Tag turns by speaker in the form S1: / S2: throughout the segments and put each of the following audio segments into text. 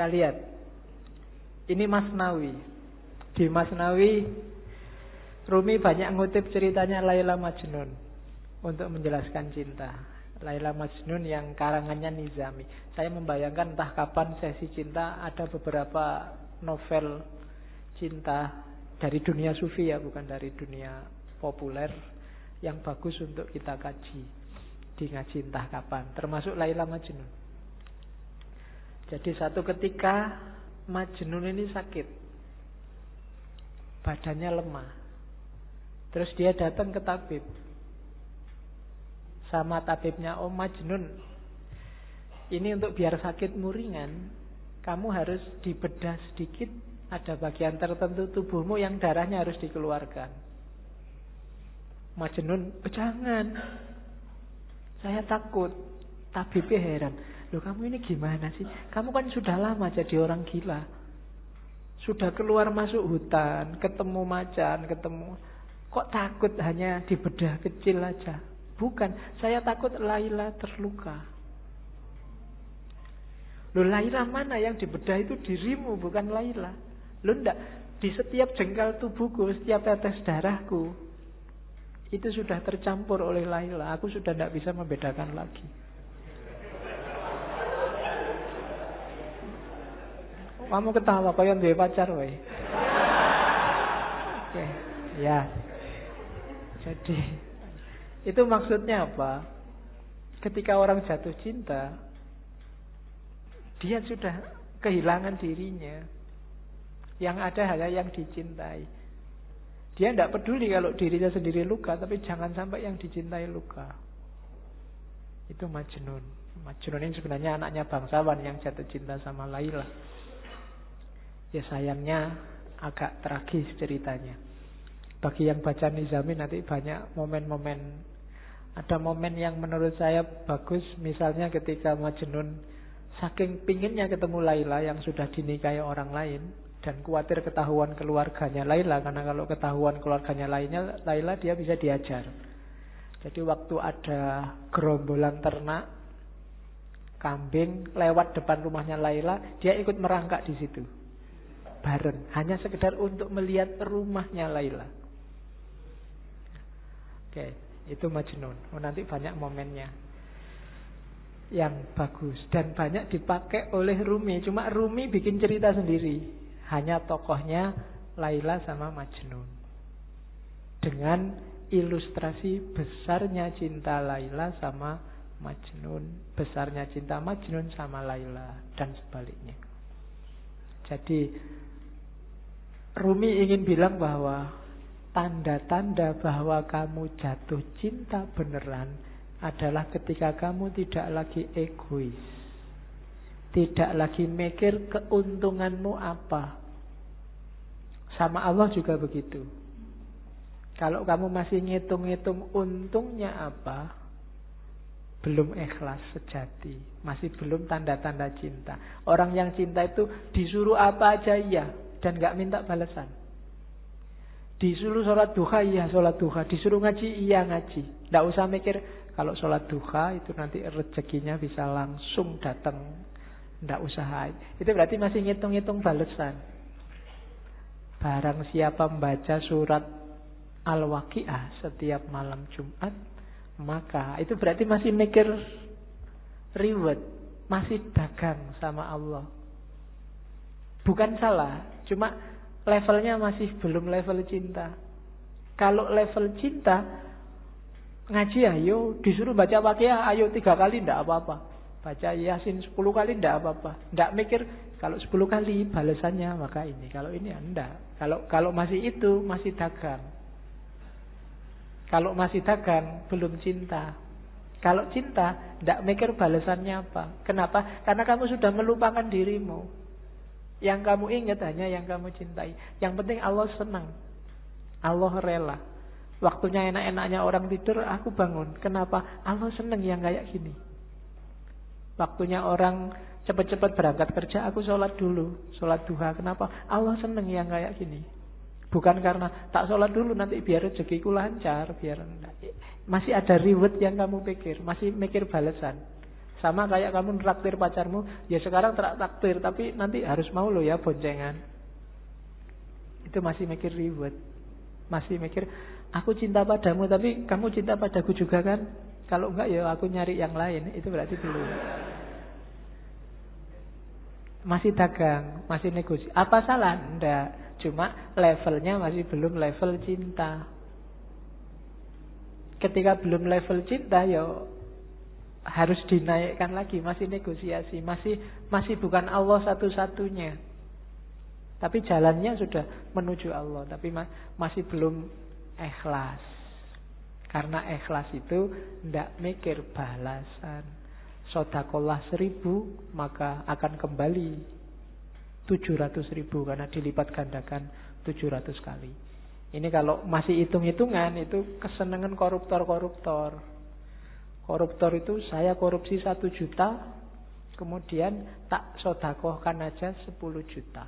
S1: Kita lihat. Ini Masnawi. Di Masnawi, Rumi banyak ngutip ceritanya Laila Majnun untuk menjelaskan cinta. Laila Majnun yang karangannya Nizami. Saya membayangkan entah kapan sesi cinta ada beberapa novel cinta dari dunia sufi ya, bukan dari dunia populer, yang bagus untuk kita kaji di ngaji entah kapan, termasuk Laila Majnun. Jadi satu ketika Majnun ini sakit, badannya lemah. Terus dia datang ke tabib. Sama tabibnya, "Oh Majnun, ini untuk biar sakitmu ringan, kamu harus dibedah sedikit. Ada bagian tertentu tubuhmu yang darahnya harus dikeluarkan." Majnun, "Oh, jangan, saya takut." Tabibnya heran, "Loh kamu ini gimana sih? Kamu kan sudah lama jadi orang gila. Sudah keluar masuk hutan, ketemu macan, kok takut hanya dibedah kecil aja?" "Bukan, saya takut Laila terluka." "Loh Laila mana? Yang dibedah itu dirimu, bukan Laila." "Loh enggak, di setiap jengkal tubuhku, setiap tetes darahku, itu sudah tercampur oleh Laila. Aku sudah tidak bisa membedakan lagi." Kamu ketawa kaya duwe pacar wae. Oke, ya. Jadi itu maksudnya apa? Ketika orang jatuh cinta, dia sudah kehilangan dirinya. Yang ada hanya yang dicintai. Dia tidak peduli kalau dirinya sendiri luka, tapi jangan sampai yang dicintai luka. Itu Majnun. Majnun ini sebenarnya anaknya bangsawan yang jatuh cinta sama Laila. Ya sayangnya agak tragis ceritanya. Bagi yang baca Nizami nanti banyak momen-momen. Ada momen yang menurut saya bagus. Misalnya ketika Majnun saking pinginnya ketemu Laila yang sudah dinikahi orang lain, dan khawatir ketahuan keluarganya Laila, karena kalau ketahuan keluarganya Laila dia bisa diajar. Jadi waktu ada gerombolan ternak kambing lewat depan rumahnya Laila, dia ikut merangkak di situ. Bareng, hanya sekedar untuk melihat rumahnya Laila. Oke, itu Majnun. Nanti banyak momennya yang bagus dan banyak dipakai oleh Rumi. Cuma Rumi bikin cerita sendiri. Hanya tokohnya Laila sama Majnun. Dengan ilustrasi besarnya cinta Laila sama Majnun, besarnya cinta Majnun sama Laila, dan sebaliknya. Jadi Rumi ingin bilang bahwa tanda-tanda bahwa kamu jatuh cinta beneran adalah ketika kamu tidak lagi egois, tidak lagi mikir keuntunganmu apa. Sama Allah juga begitu. Kalau kamu masih ngitung-ngitung untungnya apa, belum ikhlas sejati, masih belum tanda-tanda cinta. Orang yang cinta itu disuruh apa aja iya, dan gak minta balasan. Disuruh sholat duha, iya sholat duha. Disuruh ngaji, iya ngaji. Gak usah mikir kalau sholat duha itu nanti rezekinya bisa langsung datang. Gak usah. Itu berarti masih ngitung-ngitung balasan. Barang siapa membaca surat Al-Waqi'ah setiap malam Jumat, maka itu berarti masih mikir reward, masih dagang sama Allah. Bukan salah, cuma levelnya masih belum level cinta. Kalau level cinta, ngaji ayo, disuruh baca Waqiah ayo 3 kali tidak apa-apa. Baca Yasin 10 kali tidak apa-apa. Tidak mikir kalau 10 kali balasannya maka ini. Kalau ini enggak. Kalau masih itu masih dagang. Kalau masih dagang belum cinta. Kalau cinta tidak mikir balasannya apa. Kenapa? Karena kamu sudah melupakan dirimu. Yang kamu ingat hanya yang kamu cintai. Yang penting Allah senang, Allah rela. Waktunya enak-enaknya orang tidur, aku bangun. Kenapa? Allah senang yang kayak gini. Waktunya orang cepat-cepat berangkat kerja, aku sholat dulu, sholat duha. Kenapa? Allah senang yang kayak gini. Bukan karena tak sholat dulu nanti biar rezekiku lancar, biar masih ada reward yang kamu pikir, masih mikir balasan. Sama kayak kamu traktir pacarmu, ya sekarang traktir, tapi nanti harus mau lo ya boncengan. Itu masih mikir ribet. Masih mikir, aku cinta padamu, tapi kamu cinta padaku juga kan? Kalau enggak ya aku nyari yang lain. Itu berarti belum. Masih dagang, masih negosiasi. Apa salah? Enggak. Cuma levelnya masih belum level cinta. Ketika belum level cinta, ya harus dinaikkan lagi. Masih negosiasi. Masih bukan Allah satu-satunya. Tapi jalannya sudah menuju Allah. Tapi masih belum ikhlas. Karena ikhlas itu tidak mikir balasan. Sodakolah 1000, maka akan kembali 700.000. Karena dilipat gandakan 700 kali. Ini kalau masih hitung-hitungan, itu kesenangan koruptor-koruptor. Koruptor itu saya korupsi 1 juta, kemudian tak sodakohkan aja 10 juta.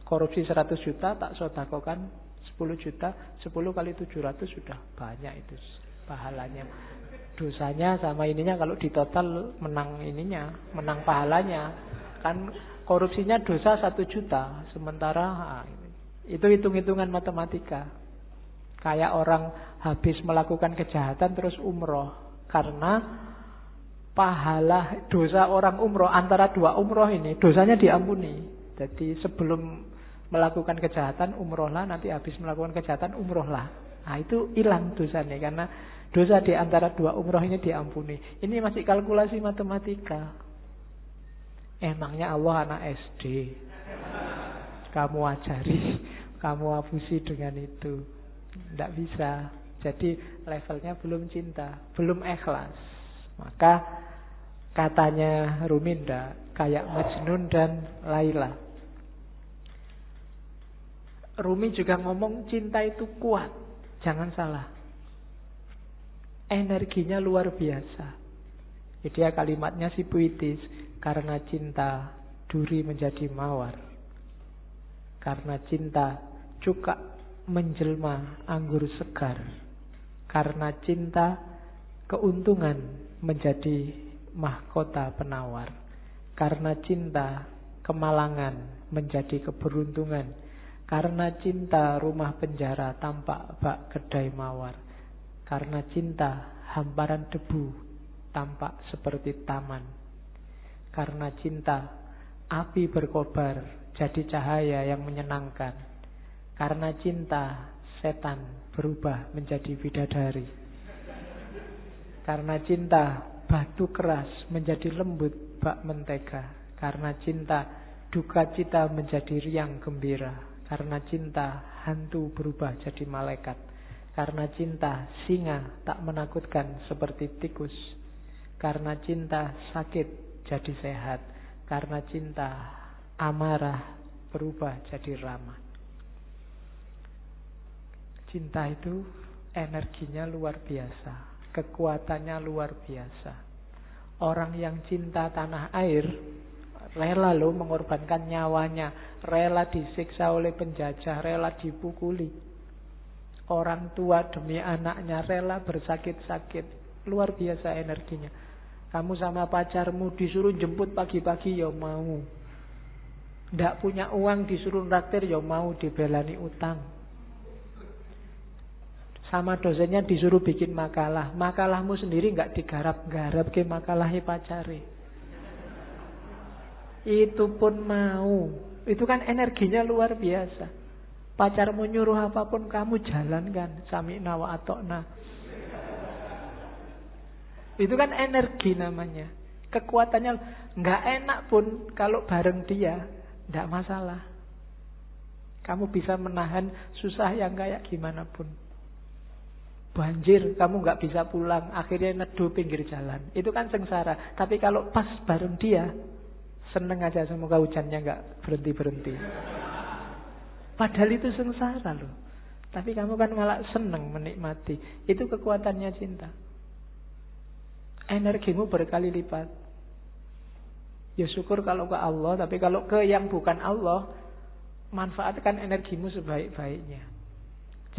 S1: Korupsi 100 juta, tak sodakohkan 10 juta, 10 kali 700 sudah banyak itu pahalanya. Dosanya sama ininya kalau di total menang ininya, menang pahalanya. Kan korupsinya dosa 1 juta, sementara itu hitung-hitungan matematika. Kayak orang habis melakukan kejahatan terus umroh, karena pahala dosa orang umroh antara 2 umroh ini dosanya diampuni. Jadi sebelum melakukan kejahatan umrohlah, nanti habis melakukan kejahatan umrohlah. Nah itu hilang dosanya karena dosa di antara 2 umroh ini diampuni. Ini masih kalkulasi matematika. Emangnya Allah anak SD? Kamu ajari, kamu abusi dengan itu. Tidak bisa. Jadi levelnya belum cinta, belum ikhlas. Maka katanya Ruminda kayak Majnun dan Laila. Rumi juga ngomong cinta itu kuat. Jangan salah. Energinya luar biasa. Jadi ya kalimatnya si puitis. Karena cinta duri menjadi mawar. Karena cinta cuka menjelma anggur segar. Karena cinta keuntungan menjadi mahkota penawar. Karena cinta kemalangan menjadi keberuntungan. Karena cinta rumah penjara tampak bak kedai mawar. Karena cinta hamparan debu tampak seperti taman. Karena cinta api berkobar jadi cahaya yang menyenangkan. Karena cinta setan berubah menjadi bidadari. Karena cinta batu keras menjadi lembut bak mentega. Karena cinta duka cita menjadi riang gembira. Karena cinta hantu berubah jadi malaikat. Karena cinta singa tak menakutkan seperti tikus. Karena cinta sakit jadi sehat. Karena cinta amarah berubah jadi ramah. Cinta itu energinya luar biasa, kekuatannya luar biasa. Orang yang cinta tanah air rela loh mengorbankan nyawanya, rela disiksa oleh penjajah, rela dipukuli. Orang tua demi anaknya rela bersakit-sakit. Luar biasa energinya. Kamu sama pacarmu disuruh jemput pagi-pagi ya mau. Nggak punya uang disuruh traktir ya mau, dibelani utang. Sama dosennya disuruh bikin makalah. Makalahmu sendiri nggak digarap-garap ke makalahnya pacare. Itu pun mau. Itu kan energinya luar biasa. Pacarmu nyuruh apapun kamu jalankan. Sami'na wa atokna. Itu kan energi namanya. Kekuatannya nggak enak pun kalau bareng dia, nggak masalah. Kamu bisa menahan susah yang kayak gimana pun. Banjir, kamu nggak bisa pulang, akhirnya neduh pinggir jalan. Itu kan sengsara. Tapi kalau pas bareng dia, seneng aja, semoga hujannya nggak berhenti-berhenti. Padahal itu sengsara loh. Tapi kamu kan malah seneng menikmati. Itu kekuatannya cinta. Energimu berkali lipat. Ya syukur kalau ke Allah, tapi kalau ke yang bukan Allah, manfaatkan energimu sebaik-baiknya.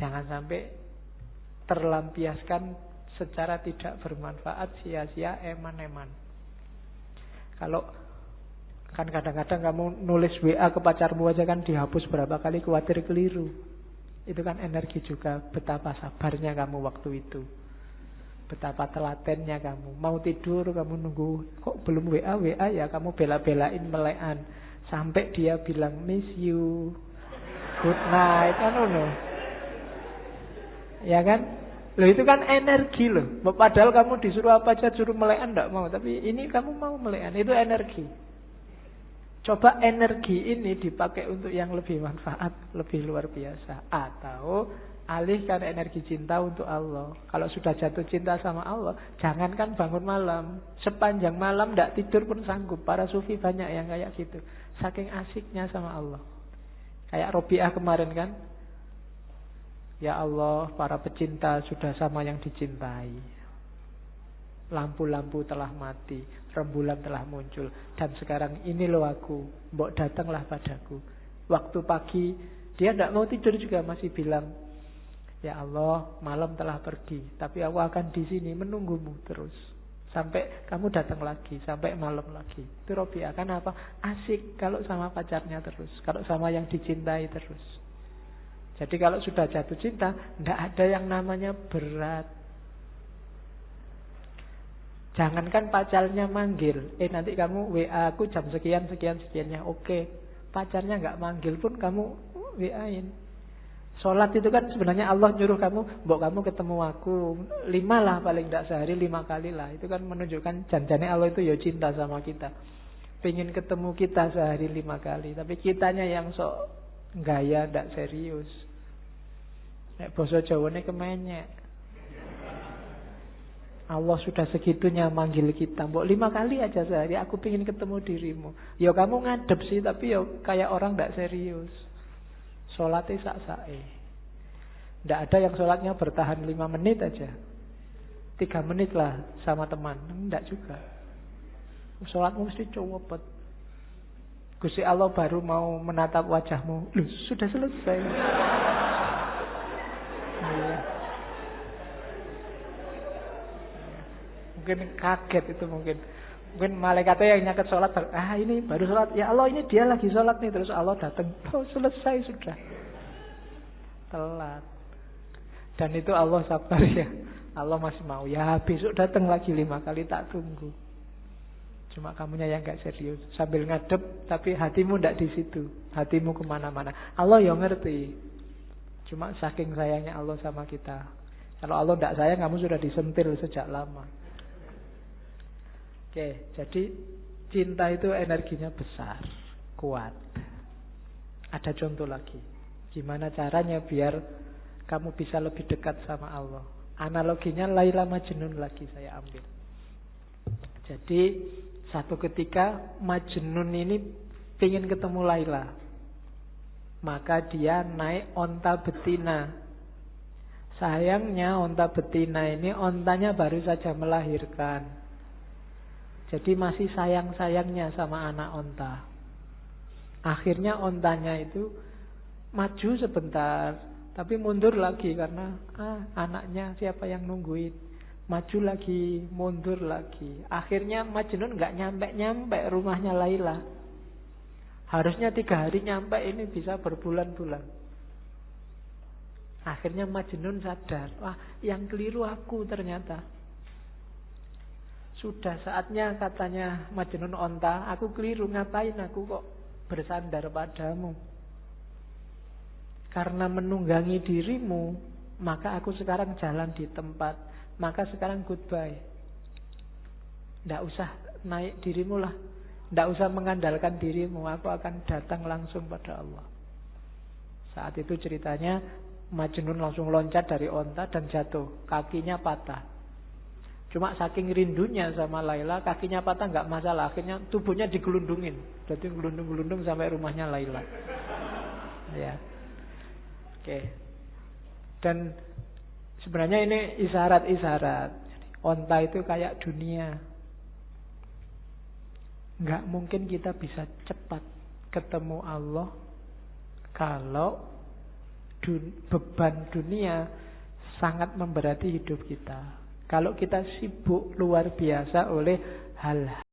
S1: Jangan sampai terlampiaskan secara tidak bermanfaat, sia-sia, eman-eman. Kalau kan kadang-kadang kamu nulis WA ke pacarmu aja kan dihapus berapa kali, khawatir keliru. Itu kan energi juga. Betapa sabarnya kamu waktu itu, betapa telatennya kamu. Mau tidur kamu nunggu, kok belum WA ya, kamu bela-belain melekan sampai dia bilang miss you, good night, kan ya kan? Loh itu kan energi loh. Padahal kamu disuruh apa aja, suruh melekan enggak mau, tapi ini kamu mau melekan, itu energi. Coba energi ini dipakai untuk yang lebih manfaat, lebih luar biasa. Atau alihkan energi cinta untuk Allah. Kalau sudah jatuh cinta sama Allah, jangankan bangun malam, sepanjang malam enggak tidur pun sanggup. Para sufi banyak yang kayak gitu, saking asiknya sama Allah. Kayak Robiah kemarin kan, ya Allah, para pecinta sudah sama yang dicintai. Lampu-lampu telah mati, rembulan telah muncul, dan sekarang ini loh aku, mbok datanglah padaku. Waktu pagi dia tidak mau tidur juga masih bilang, ya Allah, malam telah pergi, tapi aku akan di sini menunggumu terus sampai kamu datang lagi, sampai malam lagi. Itu Robiah. Kan apa? Asik kalau sama pacarnya terus, kalau sama yang dicintai terus. Jadi kalau sudah jatuh cinta, tidak ada yang namanya berat. Jangankan pacarnya manggil, nanti kamu WA aku jam sekian sekiannya, oke. Pacarnya nggak manggil pun kamu WA-in. Sholat itu kan sebenarnya Allah nyuruh kamu, mbok kamu ketemu aku 5 lah, paling tidak sehari 5 kali lah. Itu kan menunjukkan janjane Allah itu ya cinta sama kita, pengen ketemu kita sehari 5 kali. Tapi kitanya yang sok gaya, tidak serius. Nek basa Jawane kemenyek. Allah sudah segitunya manggil kita, mbok 5 kali aja sehari, aku pengen ketemu dirimu. Ya kamu ngadep sih, tapi ya kayak orang tidak serius. Sholatnya sak-sake. Tidak ada yang sholatnya bertahan 5 menit aja, 3 menit lah sama teman. Tidak juga. Sholatmu mesti cepet. Gusti Allah baru mau menatap wajahmu, loh sudah selesai. Mungkin kaget itu, mungkin malaikatnya yang nyaket sholat, ini baru sholat, ya Allah ini dia lagi sholat nih, terus Allah datang, oh selesai sudah, telat. Dan itu Allah sabar ya, Allah masih mau, ya besok datang lagi 5 kali, tak tunggu. Cuma kamunya yang gak serius, sambil ngadep tapi hatimu ndak di situ, hatimu kemana-mana. Allah yang ngerti, cuma saking sayangnya Allah sama kita. Kalau Allah ndak sayang, kamu sudah disentil sejak lama. Oke, jadi cinta itu energinya besar, kuat. Ada contoh lagi, gimana caranya biar kamu bisa lebih dekat sama Allah. Analoginya Laila Majnun lagi saya ambil. Jadi satu ketika Majnun ini ingin ketemu Laila, maka dia naik onta betina. Sayangnya onta betina ini ontanya baru saja melahirkan, jadi masih sayang-sayangnya sama anak onta. Akhirnya ontanya itu maju sebentar, tapi mundur lagi karena anaknya siapa yang nungguin. Maju lagi, mundur lagi. Akhirnya Majnun nggak nyampe rumahnya Laila. Harusnya 3 hari nyampe, ini bisa berbulan-bulan. Akhirnya Majnun sadar, wah yang keliru aku ternyata. Sudah saatnya katanya Majnun onta, aku keliru, ngapain aku kok bersandar padamu. Karena menunggangi dirimu, maka aku sekarang jalan di tempat. Maka sekarang goodbye. Tidak usah naik dirimu lah, tidak usah mengandalkan dirimu, aku akan datang langsung pada Allah. Saat itu ceritanya Majnun langsung loncat dari onta dan jatuh, kakinya patah. Cuma saking rindunya sama Laila, kakinya patah nggak masalah. Akhirnya tubuhnya digelundungin, jadi gelundung-gelundung sampai rumahnya Laila. Ya, oke. Dan sebenarnya ini isyarat-isyarat. Onta itu kayak dunia. Nggak mungkin kita bisa cepat ketemu Allah kalau beban dunia sangat memberati hidup kita. Kalau kita sibuk luar biasa oleh hal